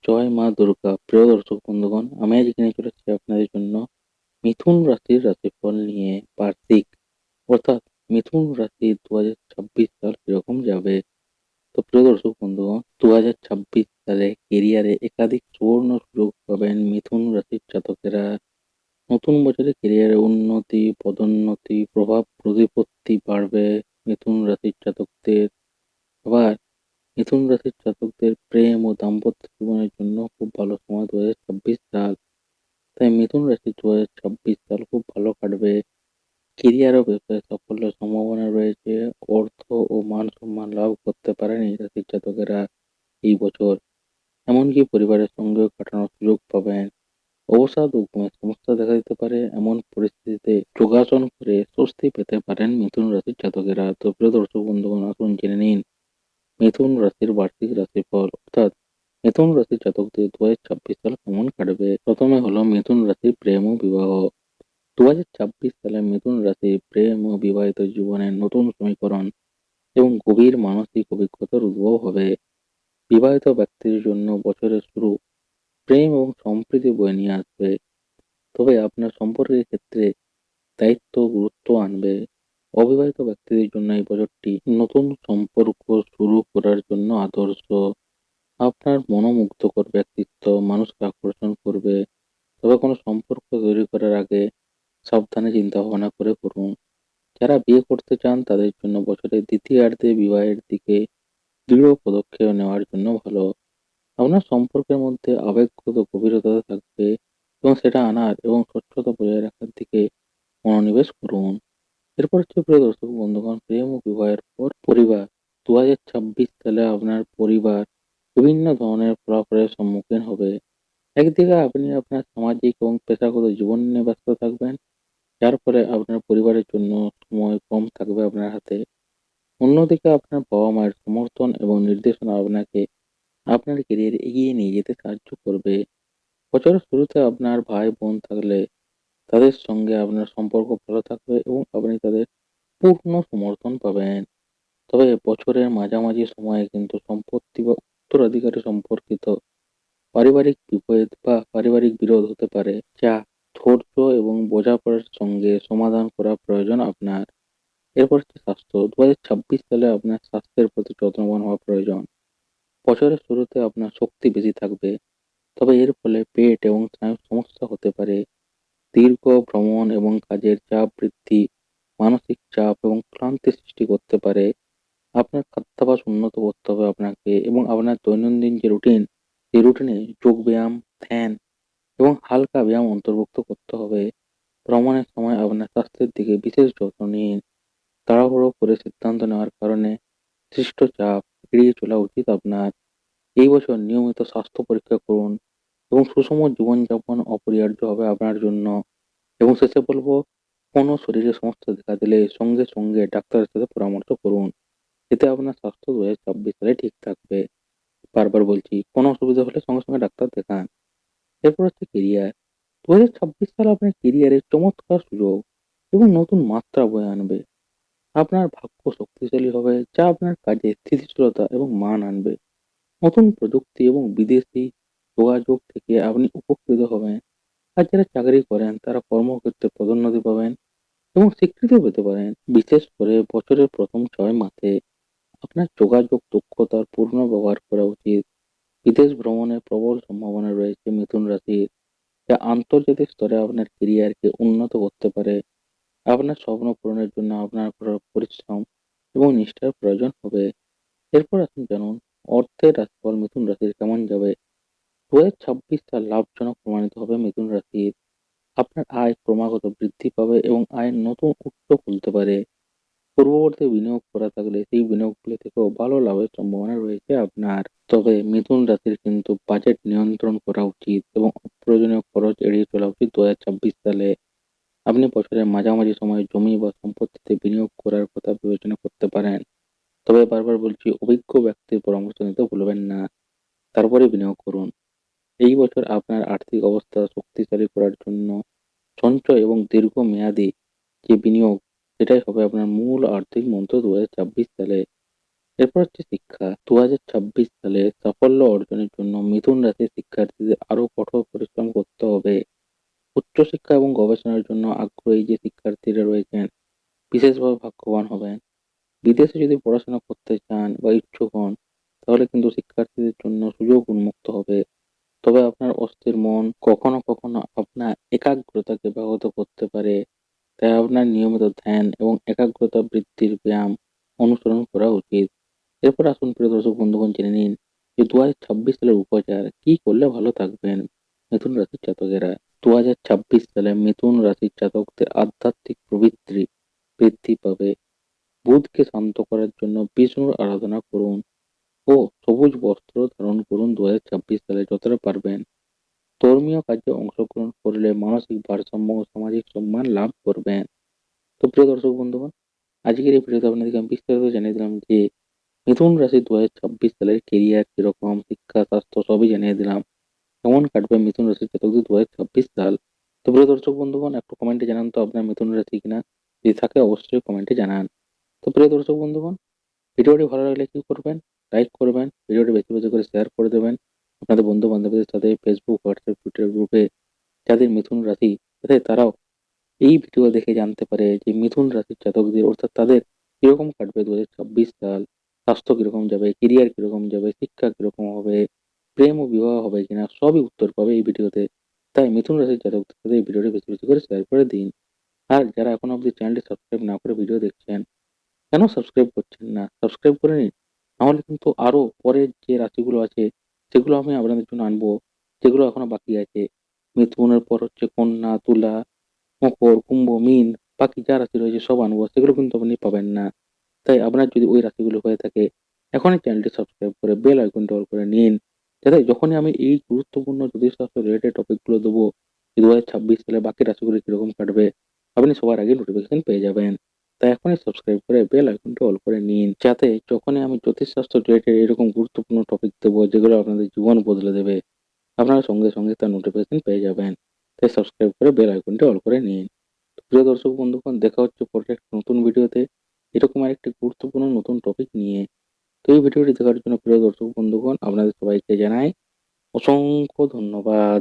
জয় মা দুর্গা! প্রিয় দর্শক বন্ধুগণ, আমি আজ এখানে চলে এসেছি আপনাদের জন্য মিথুন রাশির রাশিফল নিয়ে বার্ষিক অর্থাৎ মিথুন রাশি ২০২৬ সাল কিরকম যাবে। তো প্রিয় দর্শক বন্ধুগণ, ২০২৬ সালে কেরিয়ারে একাধিক সুবর্ণ সুযোগ পাবেন মিথুন রাশির জাতকেরা। নতুন বছরে কেরিয়ারে উন্নতি, পদোন্নতি, প্রভাব প্রতিপত্তি বাড়বে মিথুন রাশির জাতকদের। আবার মিথুন রাশির জাতকদের প্রেম ও দাম্পত্য জীবনের জন্য খুব ভালো সময় ২০২৬ সাল। তাই মিথুন রাশির ২০২৬ সাল খুব ভালো কাটবে। কেরিয়ার ও ব্যবসায় সাফল্যের সম্ভাবনা রয়েছে। অর্থ ও মান সম্মান লাভ করতে পারেন এই রাশির জাতকেরা এই বছর। এমনকি পরিবারের সঙ্গেও কাটানোর সুযোগ পাবেন। অবসাদ ও ঘুমের সমস্যা দেখা দিতে পারে। এমন পরিস্থিতিতে যোগাসন করে স্বস্তি পেতে পারেন মিথুন রাশির জাতকেরা। তো প্রিয় দর্শক বন্ধুগণ, আসুন জেনে নিন মিথুন রাশির বার্ষিক রাশিফল অর্থাৎ মিথুন রাশির জাতকদের ২০২৬ সাল কেমন কাটবে। প্রথমে হলো মিথুন রাশির প্রেম ও বিবাহ। ২০২৬ সালে মিথুন রাশির প্রেম ও বিবাহিত জীবনে নতুন সমীকরণ এবং গভীর মানসিক অভিজ্ঞতার উদ্ভব হবে। বিবাহিত ব্যক্তির জন্য বছরের শুরু প্রেম এবং সম্প্রীতি বয়ে নিয়ে আসবে। তবে আপনার সম্পর্কের ক্ষেত্রে দায়িত্ব গুরুত্ব আনবে। অবিবাহিত ব্যক্তিদের জন্য এই বছরটি নতুন সম্পর্ক শুরু করার জন্য আদর্শ। আপনার মনোমুগ্ধকর ব্যক্তিত্ব মানুষকে আকর্ষণ করবে। তবে কোনো সম্পর্ক তৈরি করার আগে সাবধানে চিন্তাভাবনা করে করুন। যারা বিয়ে করতে চান তাদের জন্য বছরের দ্বিতীয়ার্ধে বিবাহের দিকে দৃঢ় পদক্ষেপ নেওয়ার জন্য ভালো। আপনার সম্পর্কের মধ্যে আবেগগত গভীরতা থাকবে এবং সেটা আনার এবং স্বচ্ছতা বজায় রাখার দিকে মনোনিবেশ করুন। এরপর হচ্ছে প্রিয় দর্শক বন্ধুগণ, প্রেম ও বিবাহের পর পরিবার। ২০২৬ সালে আপনার পরিবার বিভিন্ন ধরনের ফলাফলের সম্মুখীন হবে। একদিকে আপনি আপনার সামাজিক এবং পেশাগত জীবন নিয়ে ব্যস্ত থাকবেন, যার ফলে আপনার পরিবারের জন্য সময় কম থাকবে আপনার হাতে। অন্যদিকে আপনার বাবা-মায়ের সমর্থন এবং নির্দেশনা আপনাকে আপনার ক্যারিয়ারে এগিয়ে নিয়ে যেতে সাহায্য করবে। বছরের শুরুতে আপনার ভাই-বোন থাকলে তাদের সঙ্গে আপনার সম্পর্ক ভালো থাকবে এবং আপনি তাদের পূর্ণ সমর্থন পাবেন। তবে বছরের মাঝামাঝি সময়ে কিন্তু সম্পত্তি বা উত্তরাধিকারী সম্পর্কিত পারিবারিক বিভেদ বা পারিবারিক বিরোধ হতে পারে, যা ধৈর্য এবং বোঝাপড়ার সঙ্গে সমাধান করা প্রয়োজন আপনার। এরপর হচ্ছে স্বাস্থ্য। ২০২৬ সালে আপনার স্বাস্থ্যের প্রতি যত্নবান হওয়া প্রয়োজন। বছরের শুরুতে আপনার শক্তি বেশি থাকবে, তবে এর ফলে পেট এবং স্নায়ুর সমস্যা হতে পারে। দীর্ঘ ভ্রমণ এবং কাজের চাপ বৃদ্ধি মানসিক চাপ এবং ক্লান্তি সৃষ্টি করতে পারে। আপনার খাদ্যাভ্যাস উন্নত করতে হবে আপনাকে এবং আপনার দৈনন্দিন যে রুটিন, সেই রুটিনে যোগব্যায়াম, ধ্যান এবং হালকা ব্যায়াম অন্তর্ভুক্ত করতে হবে। ভ্রমণের সময় আপনার স্বাস্থ্যের দিকে বিশেষ যত্ন নিন। তাড়াহুড়ো করে সিদ্ধান্ত নেওয়ার কারণে সৃষ্ট চাপ এড়িয়ে চলা উচিত আপনার। এই বছর নিয়মিত স্বাস্থ্য পরীক্ষা করুন এবং সুষম জীবনযাপন অপরিহার্য হবে আপনার জন্য। এবং শেষে বলবো, কোনো শরীরে সমস্যা দেখা দিলে সঙ্গে সঙ্গে ডাক্তারের সাথে পরামর্শ করুন। এতে আপনার স্বাস্থ্য ২০২৬ সালে ঠিক থাকবে। বারবার বলছি, কোনো অসুবিধা হলে সঙ্গে সঙ্গে ডাক্তার দেখান। এরপর হচ্ছে কেরিয়ার। ২০২৬ সালে আপনার কেরিয়ারে চমৎকার সুযোগ এবং নতুন মাত্রা বয়ে আনবে। আপনার ভাগ্য শক্তিশালী হবে, যা আপনার কাজে স্থিতিশীলতা এবং মান আনবে। নতুন প্রযুক্তি এবং বিদেশি যোগাযোগ থেকে আপনি উপকৃত হবেন। আর যারা চাকরি করেন তারা কর্মক্ষেত্রে পদোন্নতি পাবেন এবং স্বীকৃতিও পেতে পারেন। বিশেষ করে বছরের প্রথম ৬ মাসে আপনার যোগাযোগ দক্ষতার পূর্ণ ব্যবহার করা উচিত। বিদেশ ভ্রমণের প্রবল সম্ভাবনা রয়েছে মিথুন রাশির, যা আন্তর্জাতিক স্তরে আপনার কেরিয়ারকে উন্নত করতে পারে। আপনার স্বপ্ন পূরণের জন্য আপনার কঠোর পরিশ্রম এবং নিষ্ঠার প্রয়োজন হবে। এরপর আসুন জানুন অর্থের রাশিফল মিথুন রাশির কেমন যাবে। ২০২৬ সাল লাভজনক প্রমাণিত হবে মিথুন রাশির। আপনার আয় ক্রমাগত বৃদ্ধি পাবে এবং আয়ের নতুন উৎস খুলতে পারে। পূর্ববর্তী বিনিয়োগ করা থাকলে সেই বিনিয়োগগুলি থেকেও ভালো লাভের সম্ভাবনা রয়েছে আপনার। তবে মিথুন রাশির কিন্তু বাজেট নিয়ন্ত্রণ করা উচিত এবং অপ্রয়োজনীয় খরচ এড়িয়ে চলা উচিত ২০২৬ সালে। আপনি বছরের মাঝামাঝি সময়ে জমি বা সম্পত্তিতে বিনিয়োগ করার কথা বিবেচনা করতে পারেন। তবে বারবার বলছি, অভিজ্ঞ ব্যক্তির পরামর্শ নিতে ভুলবেন না। তারপরে বিনিয়োগ করুন। এই বছর আপনার আর্থিক অবস্থা শক্তিশালী করার জন্য সঞ্চয় এবং দীর্ঘমেয়াদী যে বিনিয়োগ, সেটাই হবে আপনার মূল আর্থিক মন্ত্র ২০২৬ সালে। এরপর হচ্ছে শিক্ষা। 2026 সালে সাফল্য অর্জনের জন্য মিথুন রাশির শিক্ষার্থীদের আরো কঠোর পরিশ্রম করতে হবে। উচ্চশিক্ষা এবং গবেষণার জন্য আগ্রহী যে শিক্ষার্থীরা রয়েছেন বিশেষভাবে ভাগ্যবান হবেন। বিদেশে যদি পড়াশোনা করতে চান বা ইচ্ছুক হন তাহলে কিন্তু শিক্ষার্থীদের জন্য সুযোগ উন্মুক্ত হবে। তবে আপনার অস্থির মন কখনো কখনো আপনার একাগ্রতাকে ব্যাহত করতে পারে। তাই আপনার নিয়মিত ধ্যান এবং একাগ্রতা বৃদ্ধির ব্যায়াম অনুসরণ করা উচিত। এরপর আসুন প্রিয় দর্শক বন্ধুগণ জেনে নিন যে 2026 সালের উপচার কি করলে ভালো থাকবেন মিথুন রাশির জাতকেরা। 2026 সালে মিথুন রাশির জাতকদের আধ্যাত্মিক প্রবৃত্তি বৃদ্ধি পাবে। বুধকে শান্ত করার জন্য বিষ্ণুর আরাধনা করুন ও সবুজ বস্ত্র ধারণ করুন। 2026 সালে যতটা পারবেন ধর্মীয় কাজে অংশগ্রহণ করলে মানসিক ভারসাম্য ও সামাজিক সম্মান লাভ করবেন। তো প্রিয় দর্শক বন্ধুগণ, আজকের এই ভিডিওতে আপনাদেরকে আমি বিস্তারিত জানিয়ে দিলাম যে মিথুন রাশি 2026 সালের কেরিয়ার কিরকম, শিক্ষা, স্বাস্থ্য সবই জানিয়ে দিলাম। কেমন কাটবে মিথুন রাশির জাতকদের 2026 সাল। তো প্রিয় দর্শক বন্ধুগণ, একটু কমেন্টে জানান তো আপনার মিথুন রাশি কিনা। যদি থাকে অবশ্যই কমেন্টে জানান। তো প্রিয় দর্শক বন্ধুগণ, ভিডিওটি ভালো লাগলে কি করবেন? লাইক করবেন, ভিডিওটি বেশি বেশি করে শেয়ার করে দেবেন আপনাদের বন্ধু বান্ধবদের সাথে, ফেসবুক, হোয়াটসঅ্যাপ, টুইটার গ্রুপে যাদের মিথুন রাশি, যাতে তারাও এই ভিডিও দেখে জানতে পারে যে মিথুন রাশির জাতকদের অর্থাৎ তাদের কিরকম কাটবে 2026 সাল, স্বাস্থ্য কিরকম যাবে, কেরিয়ার কিরকম যাবে, শিক্ষা কিরকম হবে, প্রেম ও বিবাহ হবে কিনা, সবই উত্তর পাবে এই ভিডিওতে। তাই মিথুন রাশির জাতকদের সাথে এই ভিডিওটি বেশি বেশি করে শেয়ার করে দিন। আর যারা এখনো অবধি চ্যানেলটি সাবস্ক্রাইব না করে ভিডিও দেখছেন, কেন সাবস্ক্রাইব করছেন না? সাবস্ক্রাইব করে নিন। নাহলে কিন্তু আরো পরের যে রাশিগুলো আছে সেগুলো আমি আপনাদের জন্য আনবো, যেগুলো এখনো বাকি আছে। মিথুনের পর হচ্ছে কন্যা, তুলা, মকর, কুম্ভ, মীন, বাকি যা রাশি রয়েছে সব আনবো, সেগুলো কিন্তু আপনি পাবেন না। তাই আপনার যদি ওই রাশিগুলো হয়ে থাকে এখনই চ্যানেলটি সাবস্ক্রাইব করে বেল আইকনটি অল করে নিন, যাতে যখনই আমি এই গুরুত্বপূর্ণ জ্যোতিষশাস্ত্র রিলেটেড টপিকগুলো দেবো 2026 সালে বাকি রাশিগুলো কিরকম কাটবে আপনি সবার আগে নোটিফিকেশন পেয়ে যাবেন। তাই এখনই সাবস্ক্রাইব করে বেল আইকনটি অল করে নিন, যাতে যখনই আমি জ্যোতিষশাস্ত্র রিলেটেড এরকম গুরুত্বপূর্ণ টপিক দেবো যেগুলো আপনাদের জীবন বদলে দেবে আপনারা সঙ্গে সঙ্গে তার নোটিফিকেশন পেয়ে যাবেন। তাই সাবস্ক্রাইব করে বেল আইকনটি অল করে নিন। প্রিয় দর্শক বন্ধুগণ, দেখা হচ্ছে পরে একটা নতুন ভিডিওতে এরকম আরেকটি গুরুত্বপূর্ণ নতুন টপিক নিয়ে। তো এই ভিডিওটি দেখার জন্য প্রিয় দর্শক বন্ধুগণ আপনাদের সবাইকে জানাই অসংখ্য ধন্যবাদ।